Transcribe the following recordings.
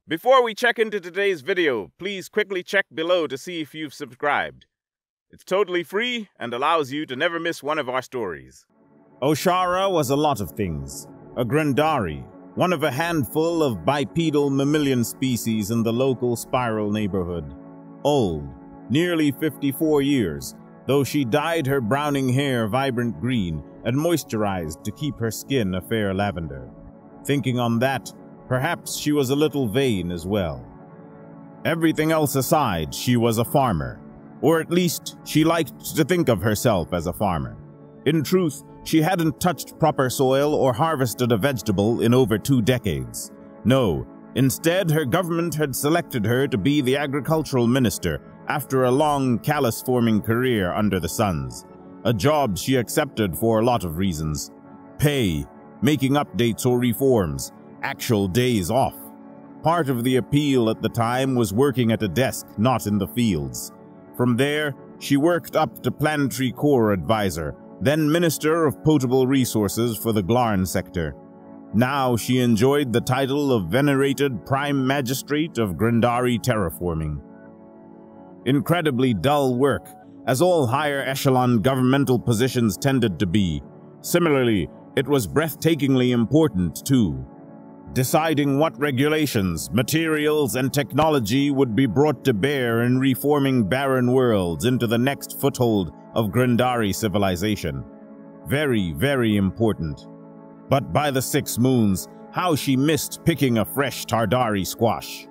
Before we check into today's video, please quickly check below to see if you've subscribed. It's totally free and allows you to never miss one of our stories. Oshara was a lot of things. A Grandari, one of a handful of bipedal mammalian species in the local spiral neighborhood. Old, nearly 54 years, though she dyed her browning hair vibrant green and moisturized to keep her skin a fair lavender. Thinking on that, perhaps she was a little vain as well. Everything else aside, she was a farmer. Or at least, she liked to think of herself as a farmer. In truth, she hadn't touched proper soil or harvested a vegetable in over 2 decades. No, instead her government had selected her to be the agricultural minister after a long, callus-forming career under the suns. A job she accepted for a lot of reasons. Pay, making updates or reforms, actual days off. Part of the appeal at the time was working at a desk, not in the fields. From there, she worked up to Planetary Corps Advisor, then Minister of Potable Resources for the Glarn sector. Now she enjoyed the title of Venerated Prime Magistrate of Grandari Terraforming. Incredibly dull work, as all higher echelon governmental positions tended to be. Similarly, it was breathtakingly important too. Deciding what regulations, materials, and technology would be brought to bear in reforming barren worlds into the next foothold of Grandari civilization. Very, very important. But by the 6 moons, how she missed picking a fresh Tardari squash.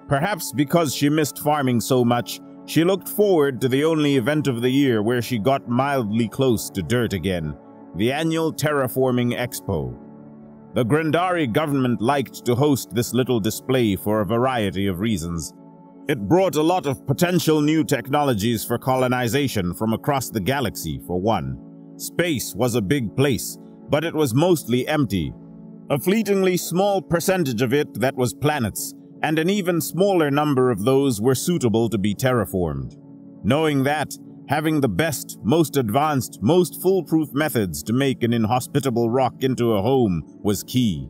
Perhaps because she missed farming so much, she looked forward to the only event of the year where she got mildly close to dirt again, the annual Terraforming Expo. The Grandari government liked to host this little display for a variety of reasons. It brought a lot of potential new technologies for colonization from across the galaxy, for one. Space was a big place, but it was mostly empty. A fleetingly small percentage of it that was planets, and an even smaller number of those were suitable to be terraformed. Knowing that, having the best, most advanced, most foolproof methods to make an inhospitable rock into a home was key.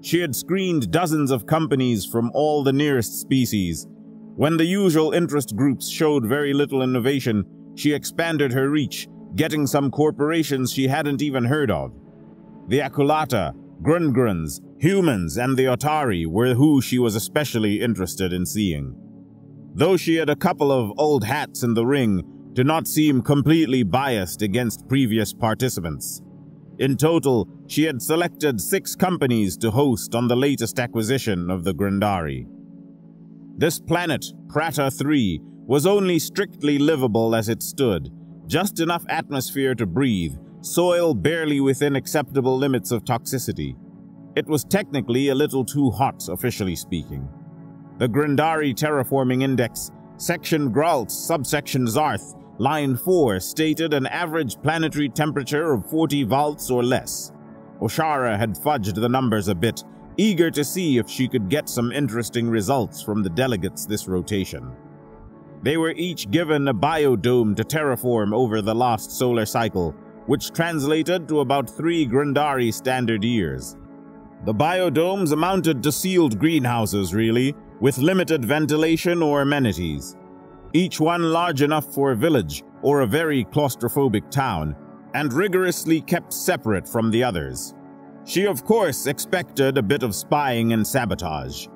She had screened dozens of companies from all the nearest species. When the usual interest groups showed very little innovation, she expanded her reach, getting some corporations she hadn't even heard of. The Akulata, Grungruns, humans, and the Otari were who she was especially interested in seeing. Though she had a couple of old hats in the ring, to not seem completely biased against previous participants. In total, she had selected 6 companies to host on the latest acquisition of the Grandari. This planet, Prata 3, was only strictly livable as it stood, just enough atmosphere to breathe, soil barely within acceptable limits of toxicity. It was technically a little too hot, officially speaking. The Grandari Terraforming Index, Section Gralt, Subsection Zarth, Line 4 stated an average planetary temperature of 40 volts or less. Oshara had fudged the numbers a bit, eager to see if she could get some interesting results from the delegates this rotation. They were each given a biodome to terraform over the last solar cycle, which translated to about 3 Grandari standard years. The biodomes amounted to sealed greenhouses, really, with limited ventilation or amenities. Each one large enough for a village or a very claustrophobic town, and rigorously kept separate from the others. She of course expected a bit of spying and sabotage.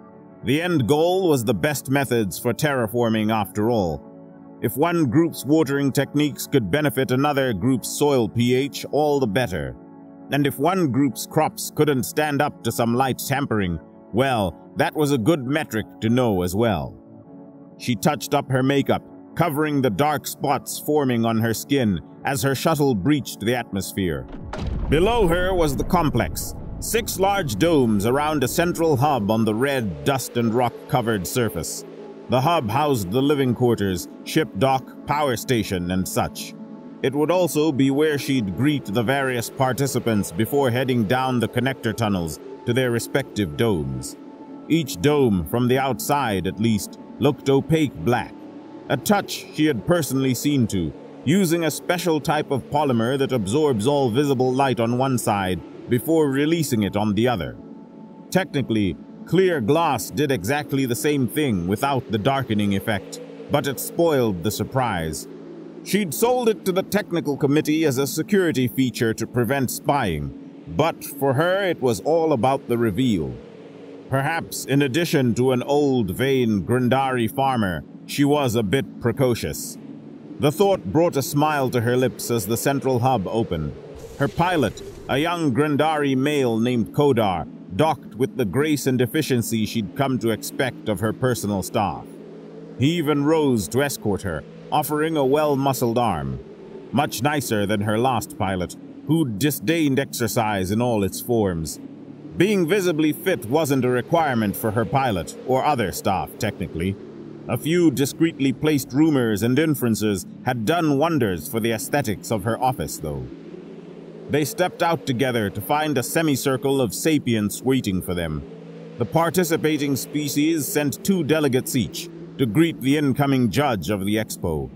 The end goal was the best methods for terraforming after all. If one group's watering techniques could benefit another group's soil pH, all the better. And if one group's crops couldn't stand up to some light tampering, well, that was a good metric to know as well. She touched up her makeup, covering the dark spots forming on her skin as her shuttle breached the atmosphere. Below her was the complex, 6 large domes around a central hub on the red, dust and rock-covered surface. The hub housed the living quarters, ship dock, power station, and such. It would also be where she'd greet the various participants before heading down the connector tunnels to their respective domes. Each dome, from the outside at least, looked opaque black, a touch she had personally seen to, using a special type of polymer that absorbs all visible light on one side before releasing it on the other. Technically, Clear glass did exactly the same thing without the darkening effect, but it spoiled the surprise. She'd sold it to the technical committee as a security feature to prevent spying, but for her it was all about the reveal. Perhaps in addition to an old, vain Grandari farmer, she was a bit precocious. The thought brought a smile to her lips as the central hub opened. Her pilot, a young Grandari male named Kodar, docked with the grace and efficiency she'd come to expect of her personal staff. He even rose to escort her, offering a well-muscled arm. Much nicer than her last pilot, who'd disdained exercise in all its forms. Being visibly fit wasn't a requirement for her pilot, or other staff, technically. A few discreetly placed rumors and inferences had done wonders for the aesthetics of her office, though. They stepped out together to find a semicircle of sapients waiting for them. The participating species sent 2 delegates each to greet the incoming judge of the expo.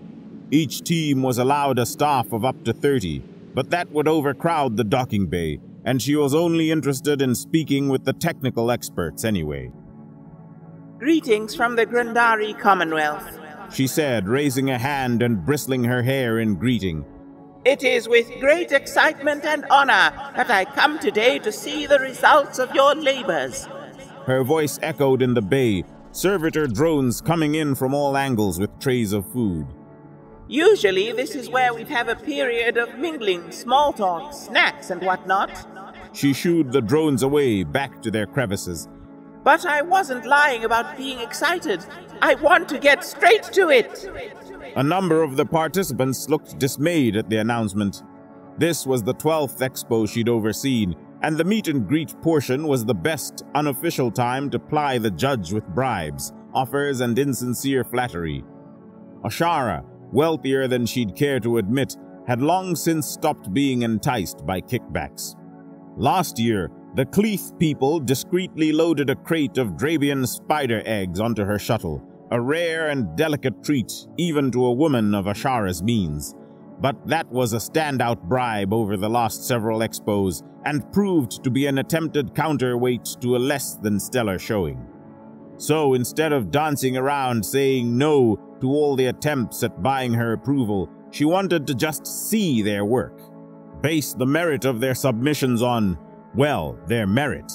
Each team was allowed a staff of up to 30, but that would overcrowd the docking bay, and she was only interested in speaking with the technical experts anyway. Greetings from the Grandari Commonwealth, she said, raising a hand and bristling her hair in greeting. It is with great excitement and honor that I come today to see the results of your labors. Her voice echoed in the bay, servitor drones coming in from all angles with trays of food. Usually this is where we'd have a period of mingling, small talk, snacks and whatnot. She shooed the drones away, back to their crevices. But I wasn't lying about being excited. I want to get straight to it. A number of the participants looked dismayed at the announcement. This was the 12th expo she'd overseen, and the meet and greet portion was the best unofficial time to ply the judge with bribes, offers, and insincere flattery. Ashara, wealthier than she'd care to admit, had long since stopped being enticed by kickbacks. Last year, the Cleith people discreetly loaded a crate of Drabian spider eggs onto her shuttle, a rare and delicate treat even to a woman of Ashara's means. But that was a standout bribe over the last several expos and proved to be an attempted counterweight to a less than stellar showing. So instead of dancing around saying no to all the attempts at buying her approval, she wanted to just see their work, base the merit of their submissions on, well, their merit.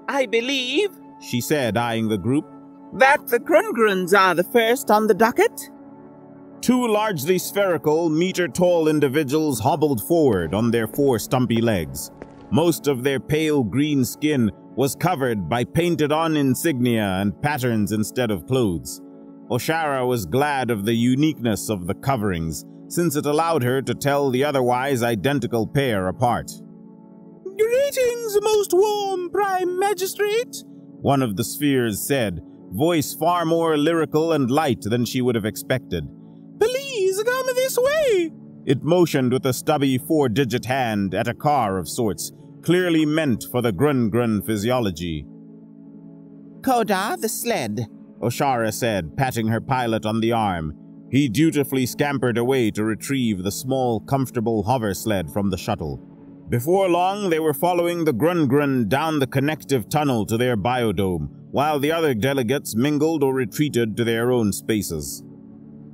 I believe, she said, eyeing the group, that the Grungruns are the first on the docket. 2 largely spherical, meter-tall individuals hobbled forward on their 4 stumpy legs. Most of their pale green skin was covered by painted-on insignia and patterns instead of clothes. Oshara was glad of the uniqueness of the coverings, since it allowed her to tell the otherwise identical pair apart. Greetings, most warm Prime Magistrate, one of the spheres said, voice far more lyrical and light than she would have expected. Please come this way. It motioned with a stubby 4-digit hand at a car of sorts, clearly meant for the Grun physiology. Kodar, the sled, Oshara said, patting her pilot on the arm. He dutifully scampered away to retrieve the small, comfortable hover sled from the shuttle. Before long, they were following the Grun down the connective tunnel to their biodome, while the other delegates mingled or retreated to their own spaces.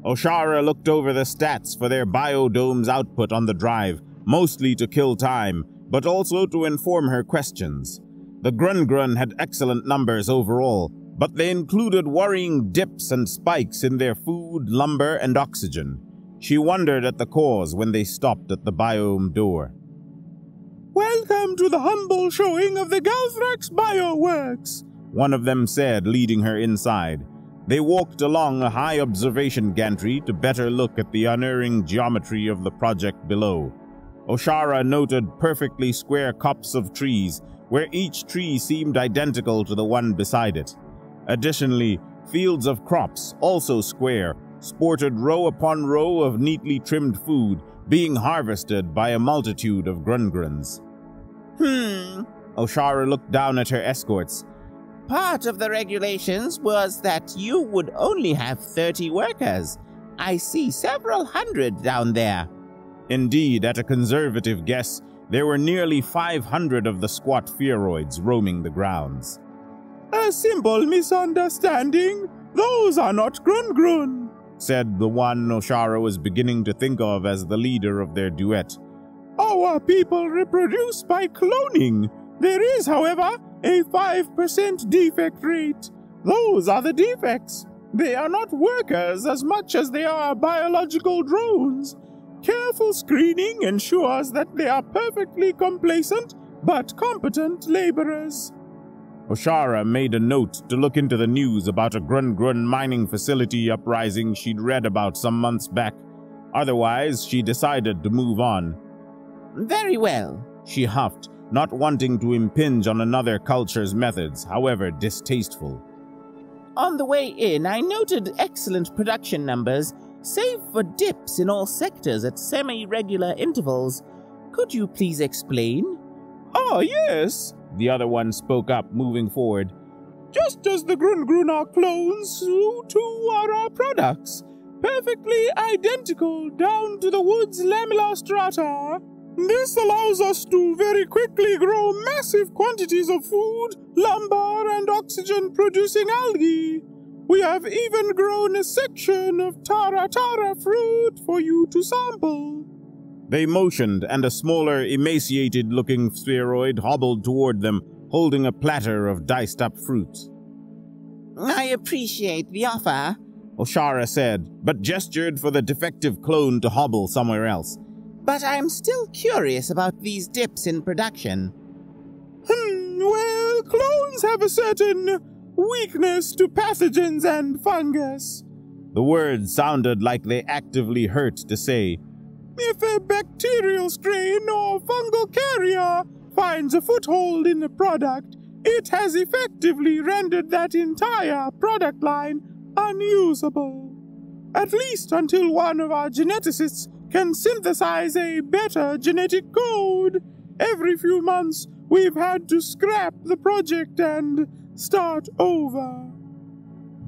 Oshara looked over the stats for their biodome's output on the drive, mostly to kill time, but also to inform her questions. The Grun had excellent numbers overall, but they included worrying dips and spikes in their food, lumber, and oxygen. She wondered at the cause when they stopped at the biome door. Welcome to the humble showing of the Galthrax Bioworks, one of them said, leading her inside. They walked along a high observation gantry to better look at the unerring geometry of the project below. Oshara noted perfectly square copses of trees, where each tree seemed identical to the one beside it. Additionally, fields of crops, also square, sported row upon row of neatly trimmed food, being harvested by a multitude of Grungruns. Oshara looked down at her escorts. Part of the regulations was that you would only have 30 workers. I see several hundred down there. Indeed, at a conservative guess, there were nearly 500 of the squat spheroids roaming the grounds. A simple misunderstanding. Those are not grun-grun, said the one Oshara was beginning to think of as the leader of their duet. Our people reproduce by cloning. There is, however, a 5% defect rate. Those are the defects. They are not workers as much as they are biological drones. Careful screening ensures that they are perfectly complacent but competent laborers. Oshara made a note to look into the news about a grun-grun mining facility uprising she'd read about some months back. Otherwise, she decided to move on. Very well, she huffed, not wanting to impinge on another culture's methods, however distasteful. On the way in, I noted excellent production numbers, save for dips in all sectors at semi-regular intervals. Could you please explain? Ah, yes, the other one spoke up, moving forward. Just as the grun-grun are clones, so too are our products. Perfectly identical down to the wood's lamellar strata. This allows us to very quickly grow massive quantities of food, lumber, and oxygen-producing algae. We have even grown a section of tara-tara fruit for you to sample. They motioned, and a smaller, emaciated-looking spheroid hobbled toward them, holding a platter of diced-up fruit. I appreciate the offer, Oshara said, but gestured for the defective clone to hobble somewhere else. But I'm still curious about these dips in production. Well, clones have a certain weakness to pathogens and fungus. The words sounded like they actively hurt to say. If a bacterial strain or fungal carrier finds a foothold in the product, it has effectively rendered that entire product line unusable. At least until one of our geneticists can synthesize a better genetic code. Every few months, we've had to scrap the project and start over.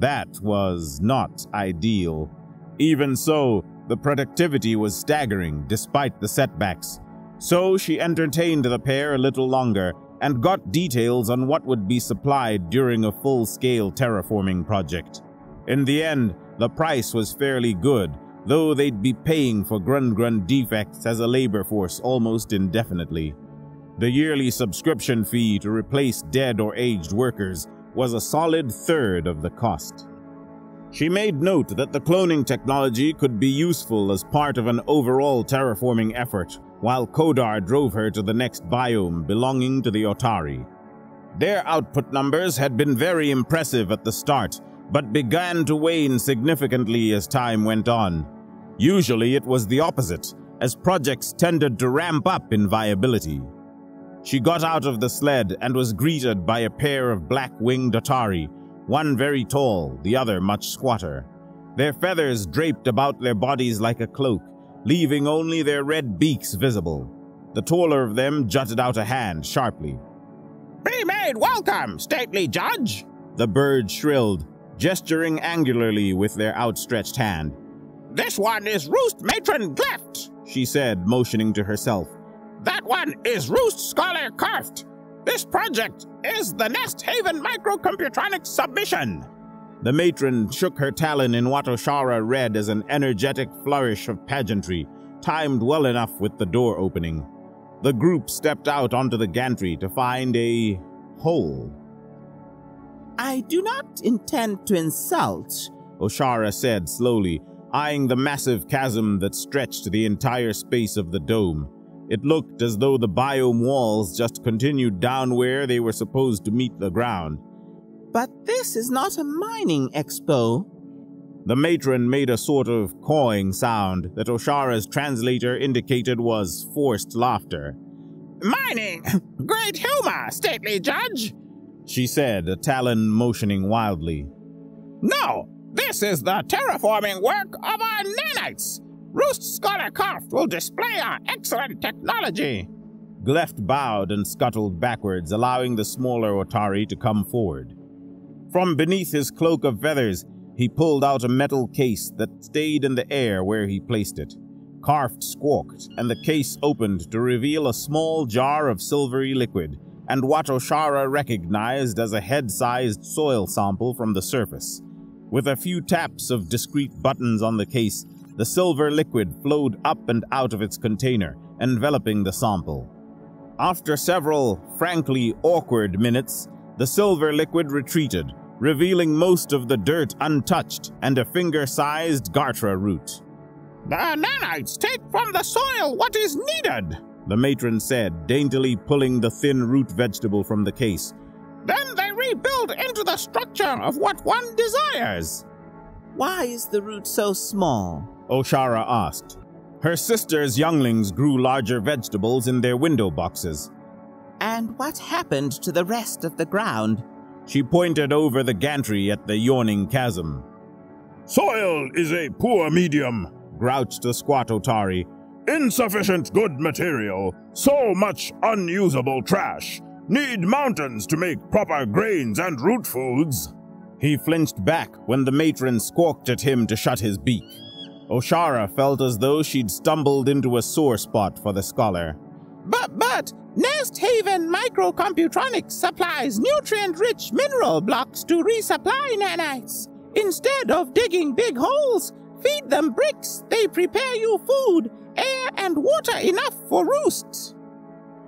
That was not ideal. Even so, the productivity was staggering despite the setbacks. So she entertained the pair a little longer and got details on what would be supplied during a full-scale terraforming project. In the end, the price was fairly good, though they'd be paying for grun-grun defects as a labor force almost indefinitely. The yearly subscription fee to replace dead or aged workers was a solid third of the cost. She made note that the cloning technology could be useful as part of an overall terraforming effort, while Kodar drove her to the next biome belonging to the Otari. Their output numbers had been very impressive at the start, but began to wane significantly as time went on. Usually it was the opposite, as projects tended to ramp up in viability. She got out of the sled and was greeted by a pair of black-winged Otari, one very tall, the other much squatter. Their feathers draped about their bodies like a cloak, leaving only their red beaks visible. The taller of them jutted out a hand sharply. Be made welcome, stately judge, the bird shrilled, gesturing angularly with their outstretched hand. This one is Roost Matron Gleft, she said, motioning to herself. That one is Roost Scholar Karft. This project is the Nest Haven Microcomputronics submission. The matron shook her talon in what Oshara read as an energetic flourish of pageantry, timed well enough with the door opening. The group stepped out onto the gantry to find a hole. I do not intend to insult, Oshara said slowly, eyeing the massive chasm that stretched the entire space of the dome. It looked as though the biome walls just continued down where they were supposed to meet the ground. But this is not a mining expo. The matron made a sort of cawing sound that Oshara's translator indicated was forced laughter. Mining! Great humor, stately judge, she said, a talon motioning wildly. No, this is the terraforming work of our nanites. Roost Scholar Karft will display our excellent technology. Gleft bowed and scuttled backwards, allowing the smaller Otari to come forward. From beneath his cloak of feathers, he pulled out a metal case that stayed in the air where he placed it. Karft squawked, and the case opened to reveal a small jar of silvery liquid, and what Oshara recognized as a head-sized soil sample from the surface. With a few taps of discrete buttons on the case, the silver liquid flowed up and out of its container, enveloping the sample. After several, frankly awkward minutes, the silver liquid retreated, revealing most of the dirt untouched and a finger-sized Gartra root. "The nanites take from the soil what is needed," the matron said, daintily pulling the thin root vegetable from the case. "Then they rebuild into the structure of what one desires." "Why is the root so small?" Oshara asked. Her sister's younglings grew larger vegetables in their window boxes. "And what happened to the rest of the ground?" She pointed over the gantry at the yawning chasm. "Soil is a poor medium," grouched the squat Otari. "Insufficient good material, so much unusable trash. Need mountains to make proper grains and root foods." He flinched back when the matron squawked at him to shut his beak. Oshara felt as though she'd stumbled into a sore spot for the scholar. But Nest Haven Microcomputronics supplies nutrient-rich mineral blocks to resupply nanites. Instead of digging big holes, feed them bricks. They prepare you food, air, and water enough for roosts."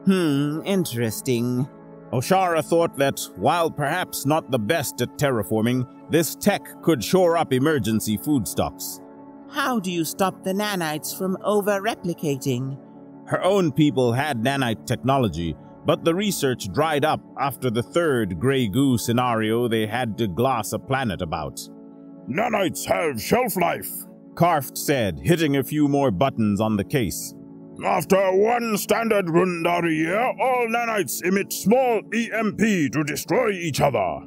Interesting. Oshara thought that, while perhaps not the best at terraforming, this tech could shore up emergency food stocks. "How do you stop the nanites from over-replicating?" Her own people had nanite technology, but the research dried up after the third Grey Goo scenario they had to gloss a planet about. "Nanites have shelf life," Karft said, hitting a few more buttons on the case. "After one standard Grundari year, all nanites emit small EMP to destroy each other."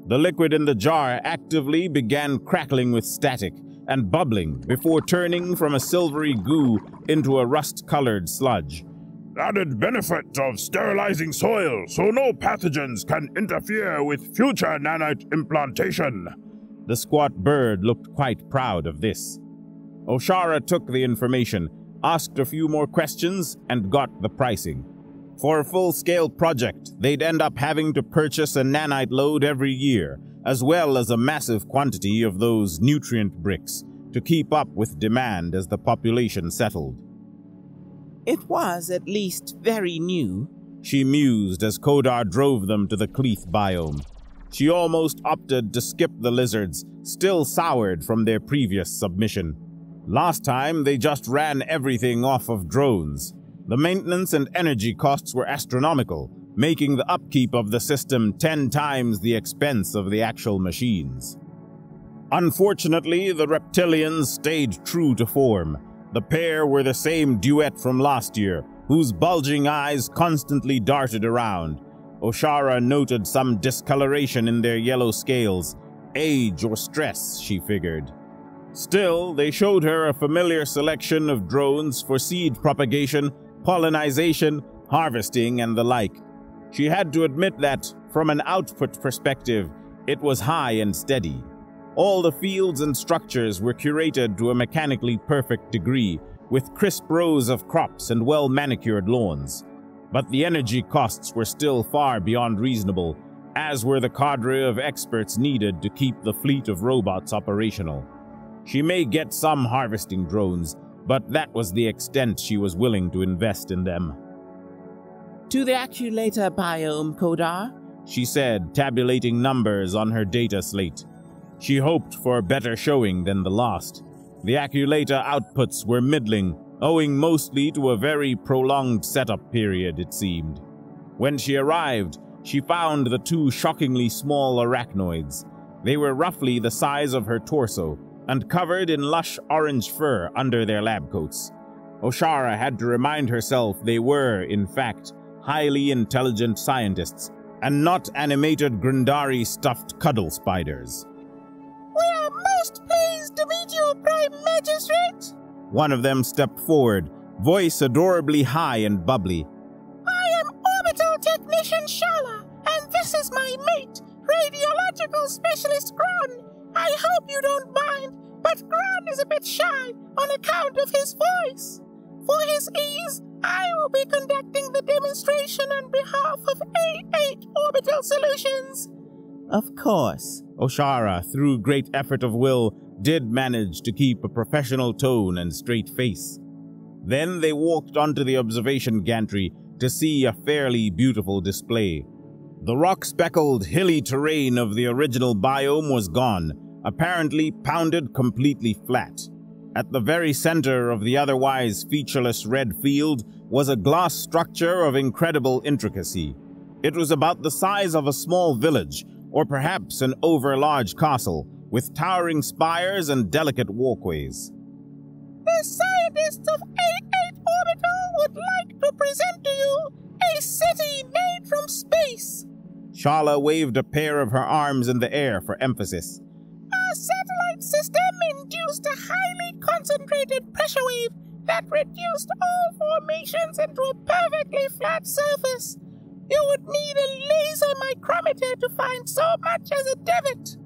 The liquid in the jar actively began crackling with static and bubbling before turning from a silvery goo into a rust-colored sludge. "Added benefit of sterilizing soil so no pathogens can interfere with future nanite implantation." The squat bird looked quite proud of this. Oshara took the information, asked a few more questions, and got the pricing. For a full-scale project, they'd end up having to purchase a nanite load every year, as well as a massive quantity of those nutrient bricks to keep up with demand as the population settled. "It was at least very new," she mused as Kodar drove them to the Cleath biome. She almost opted to skip the lizards, still soured from their previous submission. Last time, they just ran everything off of drones. The maintenance and energy costs were astronomical, making the upkeep of the system 10 times the expense of the actual machines. Unfortunately, the reptilians stayed true to form. The pair were the same duet from last year, whose bulging eyes constantly darted around. Oshara noted some discoloration in their yellow scales. Age or stress, she figured. Still, they showed her a familiar selection of drones for seed propagation, pollinization, harvesting, and the like. She had to admit that, from an output perspective, it was high and steady. All the fields and structures were curated to a mechanically perfect degree, with crisp rows of crops and well-manicured lawns. But the energy costs were still far beyond reasonable, as were the cadre of experts needed to keep the fleet of robots operational. She may get some harvesting drones, but that was the extent she was willing to invest in them. "To the acculator biome, Kodar," she said, tabulating numbers on her data slate. She hoped for a better showing than the last. The acculator outputs were middling, owing mostly to a very prolonged setup period, it seemed. When she arrived, she found the two shockingly small arachnoids. They were roughly the size of her torso, and covered in lush orange fur under their lab coats. Oshara had to remind herself they were, in fact, highly intelligent scientists, and not animated Grundari stuffed cuddle spiders. "We are most pleased to meet you, Prime Magistrate." One of them stepped forward, voice adorably high and bubbly. "I am Orbital Technician Shala, and this is my mate, Radiological Specialist Gran. I hope you don't mind, but Gran is a bit shy on account of his voice. For his ease, I will be conducting the demonstration on behalf of A8 Orbital Solutions. Of course. O'Shara, through great effort of will, did manage to keep a professional tone and straight face. Then they walked onto the observation gantry to see a fairly beautiful display. The rock-speckled, hilly terrain of the original biome was gone, apparently pounded completely flat. At the very center of the otherwise featureless red field was a glass structure of incredible intricacy. It was about the size of a small village, or perhaps an overlarge castle, with towering spires and delicate walkways. The scientists of A8 Orbital would like to present to you a city made from space. Shala waved a pair of her arms in the air for emphasis. Our satellite system induced a highly concentrated pressure wave that reduced all formations into a perfectly flat surface. You would need a laser micrometer to find so much as a divot.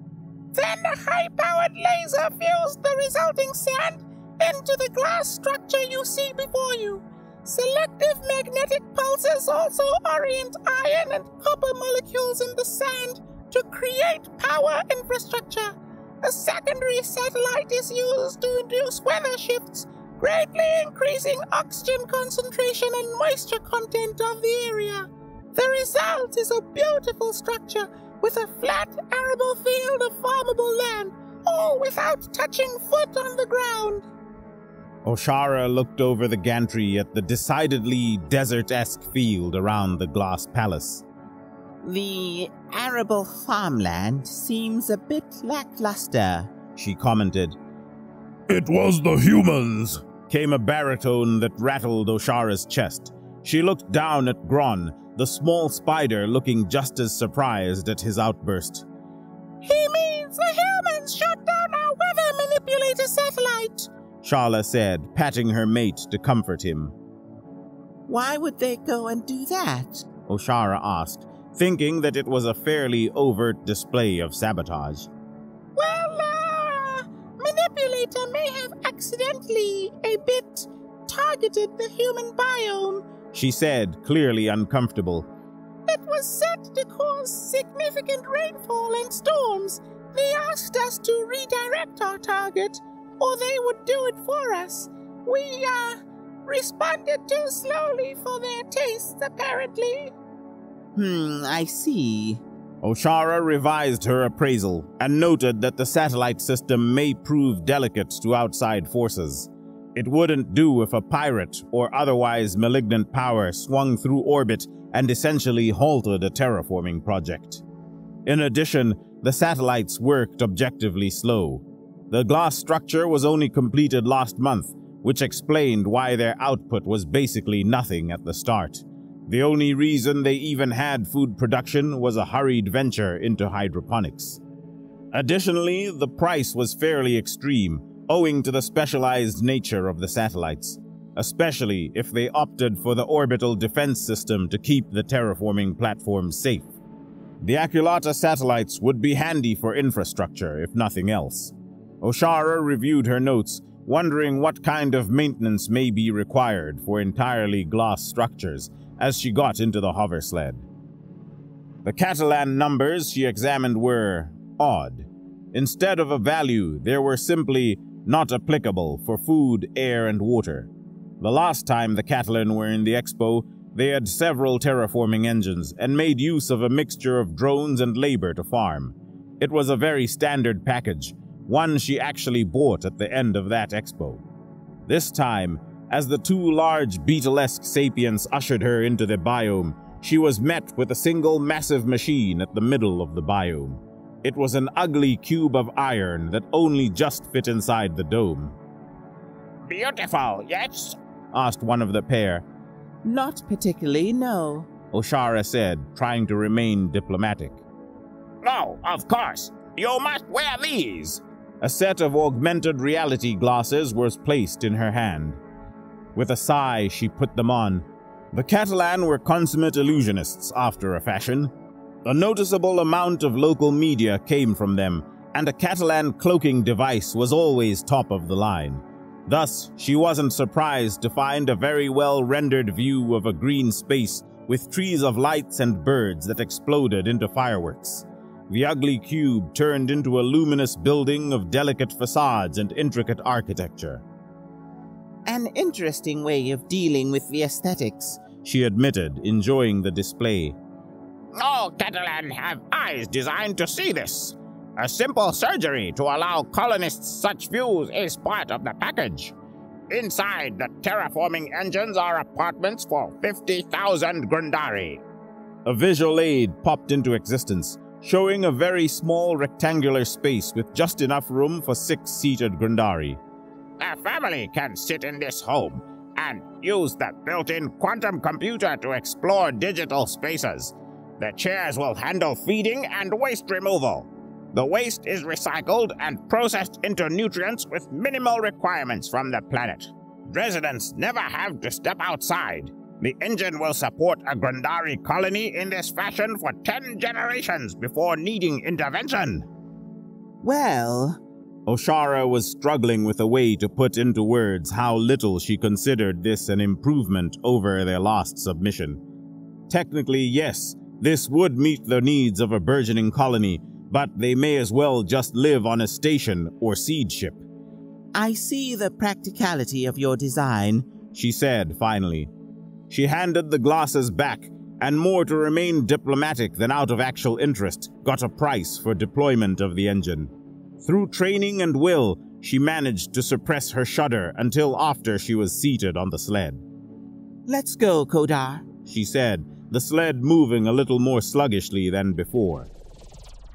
Then a high-powered laser fuels the resulting sand into the glass structure you see before you. Selective magnetic pulses also orient iron and copper molecules in the sand to create power infrastructure. A secondary satellite is used to induce weather shifts, greatly increasing oxygen concentration and moisture content of the area. The result is a beautiful structure with a flat, arable field of farmable land, all without touching foot on the ground. O'Shara looked over the gantry at the decidedly desert-esque field around the glass palace. The arable farmland seems a bit lackluster, she commented. It was the humans, came a baritone that rattled O'Shara's chest. She looked down at Gron, the small spider looking just as surprised at his outburst. He means the humans shot down our weather manipulator satellite, Shala said, patting her mate to comfort him. Why would they go and do that? O'Shara asked, thinking that it was a fairly overt display of sabotage. Well, manipulator may have accidentally a bit targeted the human biome, she said, clearly uncomfortable. It was set to cause significant rainfall and storms. They asked us to redirect our target, or they would do it for us. We, responded too slowly for their tastes, apparently. I see. O'Shara revised her appraisal and noted that the satellite system may prove delicate to outside forces. It wouldn't do if a pirate or otherwise malignant power swung through orbit and essentially halted a terraforming project. In addition, the satellites worked objectively slow. The glass structure was only completed last month, which explained why their output was basically nothing at the start. The only reason they even had food production was a hurried venture into hydroponics. Additionally, the price was fairly extreme, owing to the specialized nature of the satellites, especially if they opted for the orbital defense system to keep the terraforming platforms safe. The Aculata satellites would be handy for infrastructure, if nothing else. O'Shara reviewed her notes, wondering what kind of maintenance may be required for entirely glass structures as she got into the hover sled. The Catalan numbers she examined were odd. Instead of a value, there were simply not applicable for food, air, and water. The last time the Catalan were in the expo, they had several terraforming engines and made use of a mixture of drones and labor to farm. It was a very standard package, one she actually bought at the end of that expo. This time, as the two large beetle-esque sapients ushered her into the biome, she was met with a single massive machine at the middle of the biome. It was an ugly cube of iron that only just fit inside the dome. Beautiful, yes? Asked one of the pair. Not particularly, no, O'Shara said, trying to remain diplomatic. No, of course. You must wear these. A set of augmented reality glasses was placed in her hand. With a sigh, she put them on. The Catalan were consummate illusionists after a fashion. A noticeable amount of local media came from them, and a Catalan cloaking device was always top of the line. Thus, she wasn't surprised to find a very well-rendered view of a green space with trees of lights and birds that exploded into fireworks. The ugly cube turned into a luminous building of delicate facades and intricate architecture. An interesting way of dealing with the aesthetics, she admitted, enjoying the display. All Catalan have eyes designed to see this. A simple surgery to allow colonists such views is part of the package. Inside, the terraforming engines are apartments for 50,000 Grundari. A visual aid popped into existence, showing a very small rectangular space with just enough room for 6 seated Grundari. A family can sit in this home and use the built-in quantum computer to explore digital spaces. The chairs will handle feeding and waste removal. The waste is recycled and processed into nutrients with minimal requirements from the planet. Residents never have to step outside. The engine will support a Grundari colony in this fashion for 10 generations before needing intervention. well, Oshara was struggling with a way to put into words how little she considered this an improvement over their last submission. Technically, yes, this would meet the needs of a burgeoning colony, but they may as well just live on a station or seed ship. I see the practicality of your design, She said finally. She handed the glasses back, and more to remain diplomatic than out of actual interest, got a price for deployment of the engine. Through training and will, she managed to suppress her shudder until after she was seated on the sled. Let's go, Kodar, She said, the sled moving a little more sluggishly than before.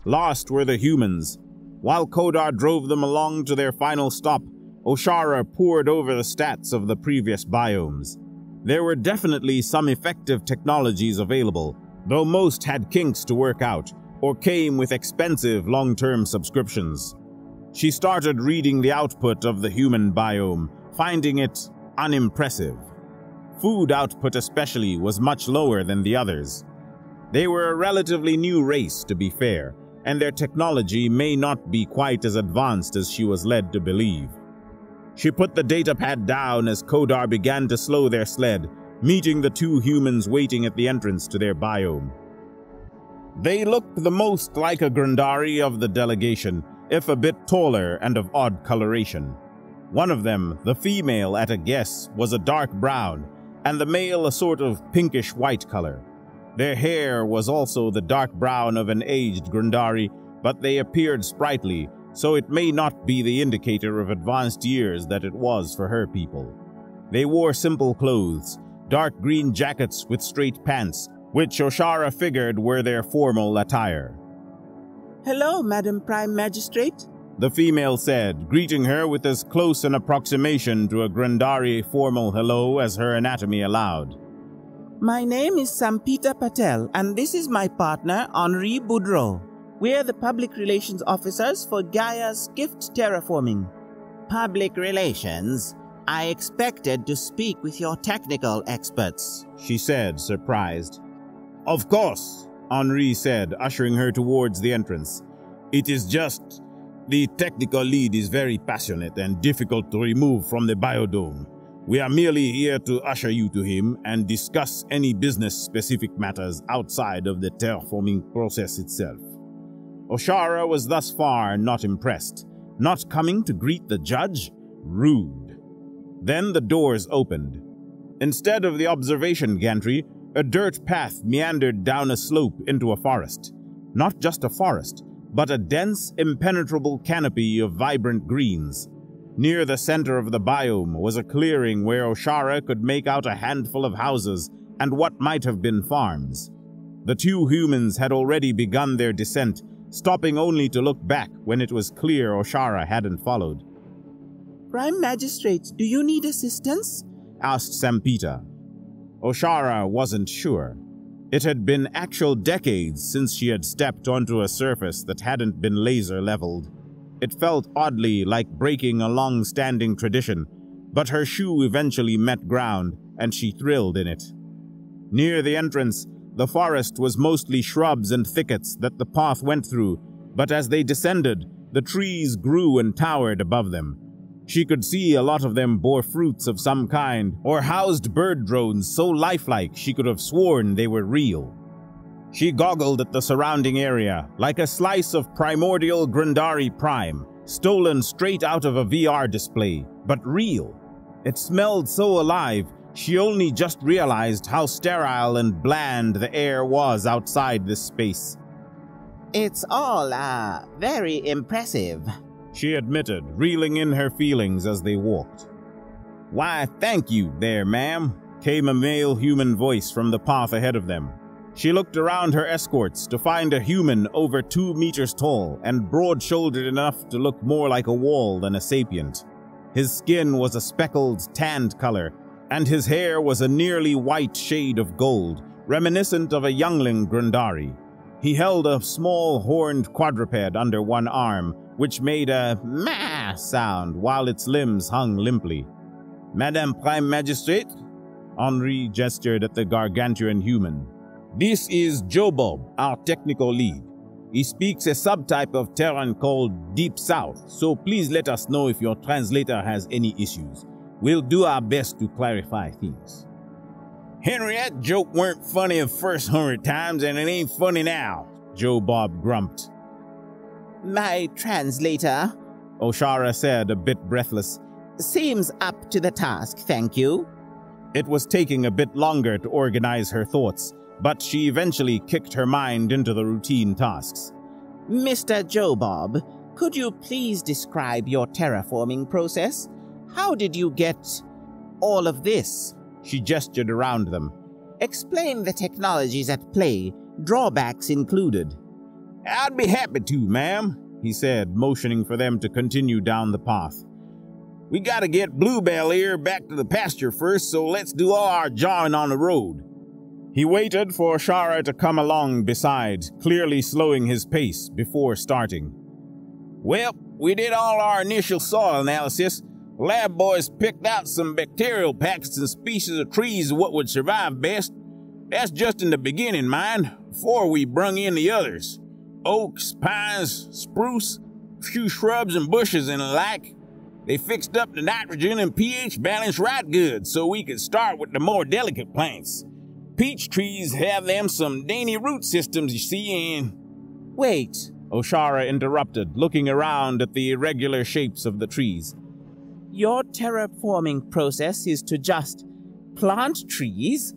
Lost were the humans. While Kodar drove them along to their final stop, Oshara pored over the stats of the previous biomes. There were definitely some effective technologies available, though most had kinks to work out, or came with expensive long-term subscriptions. She started reading the output of the human biome, finding it unimpressive. Food output especially was much lower than the others. They were a relatively new race, to be fair, and their technology may not be quite as advanced as she was led to believe. She put the datapad down as Kodar began to slow their sled, meeting the 2 humans waiting at the entrance to their biome. They looked the most like a Grundari of the delegation, if a bit taller and of odd coloration. One of them, the female at a guess, was a dark brown, and the male a sort of pinkish-white color. Their hair was also the dark brown of an aged Grundari, but they appeared sprightly, so it may not be the indicator of advanced years that it was for her people. They wore simple clothes, dark green jackets with straight pants, which Oshara figured were their formal attire. Hello, Madam Prime Magistrate, The female said, greeting her with as close an approximation to a Grundari formal hello as her anatomy allowed. My name is Sampita Patel, and this is my partner, Henri Boudreau. We're the public relations officers for Gaia's Gift Terraforming. Public relations? I expected to speak with your technical experts, She said, surprised. Of course, Henri said, ushering her towards the entrance. It is just... the technical lead is very passionate and difficult to remove from the biodome. We are merely here to usher you to him and discuss any business-specific matters outside of the terraforming process itself. Oshara was thus far not impressed. Not coming to greet the judge? Rude. Then the doors opened. Instead of the observation gantry, a dirt path meandered down a slope into a forest. Not just a forest, but a dense, impenetrable canopy of vibrant greens. Near the center of the biome was a clearing where Oshara could make out a handful of houses and what might have been farms. The 2 humans had already begun their descent, stopping only to look back when it was clear Oshara hadn't followed. Prime Magistrate, do you need assistance? Asked Sampita. Oshara wasn't sure. It had been actual decades since she had stepped onto a surface that hadn't been laser-leveled. It felt oddly like breaking a long-standing tradition, but her shoe eventually met ground, and she thrilled in it. Near the entrance, the forest was mostly shrubs and thickets that the path went through, but as they descended, the trees grew and towered above them. She could see a lot of them bore fruits of some kind, or housed bird drones so lifelike she could have sworn they were real. She goggled at the surrounding area, like a slice of primordial Grandari Prime, stolen straight out of a VR display, but real. It smelled so alive, she only just realized how sterile and bland the air was outside this space. It's all, very impressive, she admitted, reeling in her feelings as they walked. Why, thank you there, ma'am, came a male human voice from the path ahead of them. She looked around her escorts to find a human over 2 meters tall and broad-shouldered enough to look more like a wall than a sapient. His skin was a speckled, tanned color, and his hair was a nearly white shade of gold, reminiscent of a youngling Grandari. He held a small horned quadruped under one arm, which made a "mah" sound while its limbs hung limply. Madame Prime Magistrate? Henri gestured at the gargantuan human. This is Jobob, our technical lead. He speaks a subtype of Terran called Deep South, so please let us know if your translator has any issues. We'll do our best to clarify things. Henry, that joke weren't funny the first 100 times, and it ain't funny now, Jobob grumped. My translator, Oshara said, a bit breathless, seems up to the task, thank you. It was taking a bit longer to organize her thoughts, but she eventually kicked her mind into the routine tasks. Mr. Jobob, could you please describe your terraforming process? How did you get all of this? She gestured around them. Explain the technologies at play, drawbacks included. I'd be happy to, ma'am, he said, motioning for them to continue down the path. We gotta get Bluebell here back to the pasture first, so let's do all our jawing on the road. He waited for Oshara to come along beside, clearly slowing his pace before starting. Well, we did all our initial soil analysis. Lab boys picked out some bacterial packets and species of trees what would survive best. That's just in the beginning, mind, before we brung in the others. Oaks, pines, spruce, few shrubs and bushes and the like. They fixed up the nitrogen and pH balance right good, so we could start with the more delicate plants. Peach trees have them some dainty root systems, you see, and... Wait, Oshara interrupted, looking around at the irregular shapes of the trees. Your terraforming process is to just plant trees?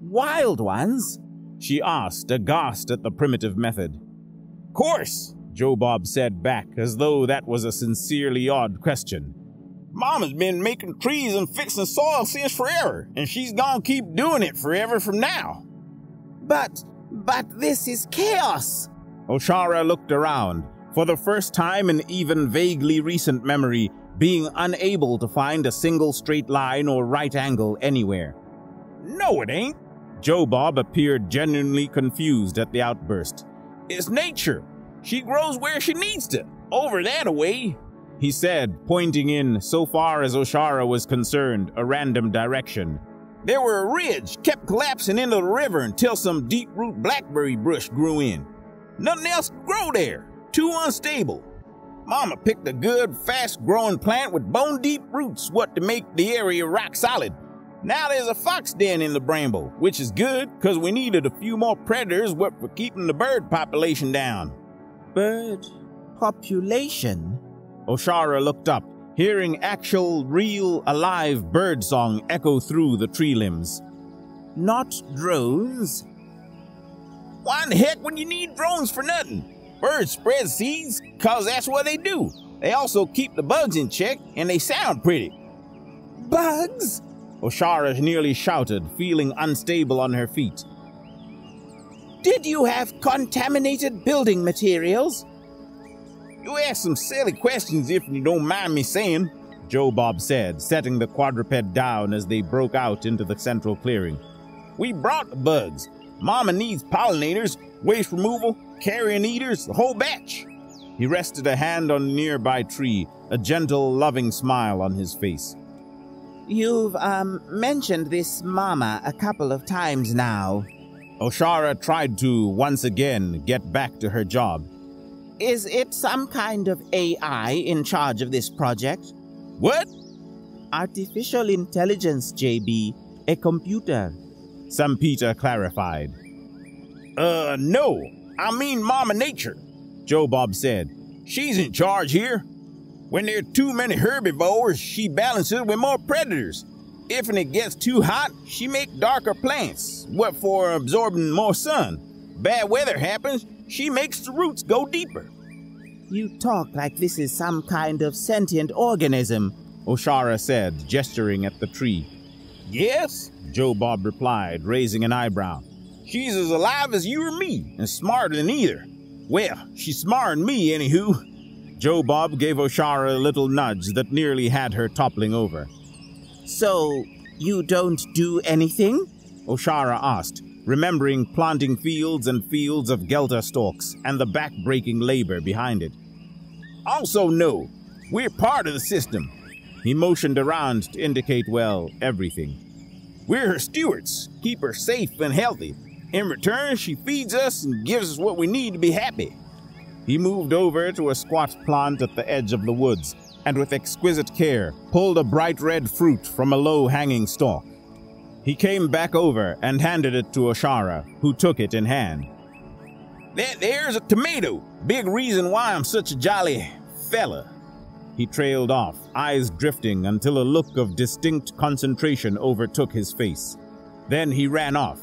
Wild ones? She asked, aghast at the primitive method. Course, Jobob said back, as though that was a sincerely odd question. Mama's been making trees and fixing soil since forever, and she's gonna keep doing it forever from now. But this is chaos! Oshara looked around, for the first time in even vaguely recent memory, being unable to find a single straight line or right angle anywhere. No, it ain't. Jobob appeared genuinely confused at the outburst. It's nature. She grows where she needs to, over that way, he said, pointing in, so far as Oshara was concerned, a random direction. There were a ridge, kept collapsing into the river until some deep-root blackberry bush grew in. Nothing else could grow there, too unstable. Mama picked a good, fast-growing plant with bone-deep roots what to make the area rock solid. Now there's a fox den in the bramble, which is good, because we needed a few more predators what for keeping the bird population down. Bird population? Oshara looked up, hearing actual, real, alive birdsong echo through the tree limbs. Not drones? Why in the heck would you need drones for nothing? Birds spread seeds, cause that's what they do. They also keep the bugs in check, and they sound pretty. Bugs? Oshara nearly shouted, feeling unstable on her feet. Did you have contaminated building materials? You ask some silly questions if you don't mind me saying, Jobob said, setting the quadruped down as they broke out into the central clearing. We brought the bugs. Mama needs pollinators, waste removal, carrion eaters, the whole batch. He rested a hand on a nearby tree, a gentle, loving smile on his face. You've, mentioned this Mama a couple of times now. Oshara tried to, once again, get back to her job. Is it some kind of AI in charge of this project? What? Artificial intelligence, JB. A computer. Sampita clarified. No. I mean Mama Nature, Joe Bob said. She's in charge here. When there are too many herbivores, she balances with more predators. If it gets too hot, she makes darker plants, what for absorbing more sun. Bad weather happens, she makes the roots go deeper. You talk like this is some kind of sentient organism, Oshara said, gesturing at the tree. Yes, Joe Bob replied, raising an eyebrow. She's as alive as you or me, and smarter than either. Well, she's smarter than me, anywho. Joe Bob gave Oshara a little nudge that nearly had her toppling over. So, you don't do anything? Oshara asked, remembering planting fields and fields of gelta stalks and the back-breaking labor behind it. Also, no, we're part of the system. He motioned around to indicate, well, everything. We're her stewards, keep her safe and healthy. In return, she feeds us and gives us what we need to be happy. He moved over to a squat plant at the edge of the woods, and with exquisite care, pulled a bright red fruit from a low-hanging stalk. He came back over and handed it to Oshara, who took it in hand. There's a tomato, big reason why I'm such a jolly fella. He trailed off, eyes drifting until a look of distinct concentration overtook his face. Then he ran off.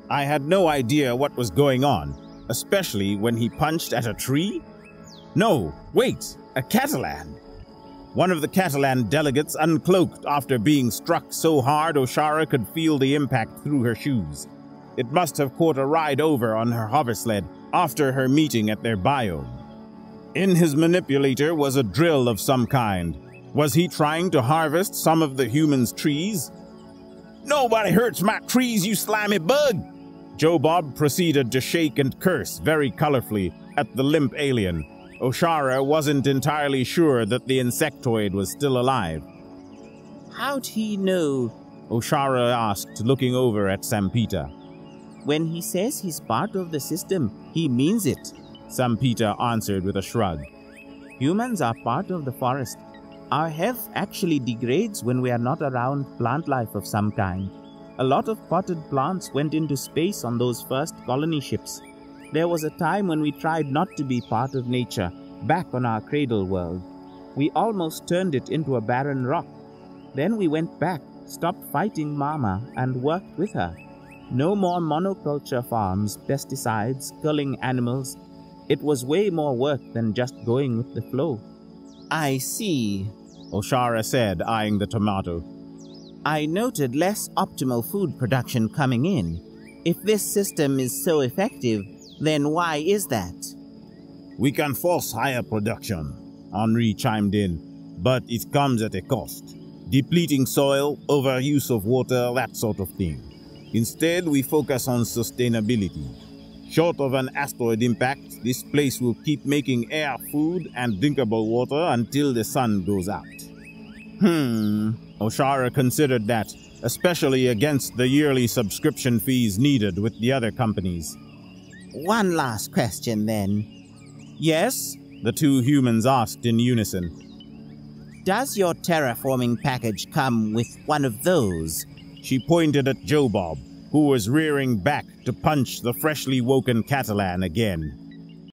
I had no idea what was going on, especially when he punched at a tree. No, wait, a Catalan. One of the Catalan delegates uncloaked after being struck so hard Oshara could feel the impact through her shoes. It must have caught a ride over on her hoversled after her meeting at their biome. In his manipulator was a drill of some kind. Was he trying to harvest some of the humans' trees? Nobody hurts my trees, you slimy bug! Joe Bob proceeded to shake and curse very colorfully at the limp alien. Oshara wasn't entirely sure that the insectoid was still alive. How'd he know? Oshara asked, looking over at Sampita. When he says he's part of the system, he means it, Sampita answered with a shrug. Humans are part of the forest. Our health actually degrades when we are not around plant life of some kind. A lot of potted plants went into space on those first colony ships. There was a time when we tried not to be part of nature, back on our cradle world. We almost turned it into a barren rock. Then we went back, stopped fighting Mama, and worked with her. No more monoculture farms, pesticides, culling animals. It was way more work than just going with the flow. I see, Oshara said, eyeing the tomato. I noted less optimal food production coming in. If this system is so effective, then why is that? We can force higher production, Henri chimed in, but it comes at a cost. Depleting soil, overuse of water, that sort of thing. Instead, we focus on sustainability. Short of an asteroid impact, this place will keep making air, food, and drinkable water until the sun goes out. Oshara considered that, especially against the yearly subscription fees needed with the other companies. One last question, then. Yes? The two humans asked in unison. Does your terraforming package come with one of those? She pointed at Joe Bob, who was rearing back to punch the freshly woken Catalan again.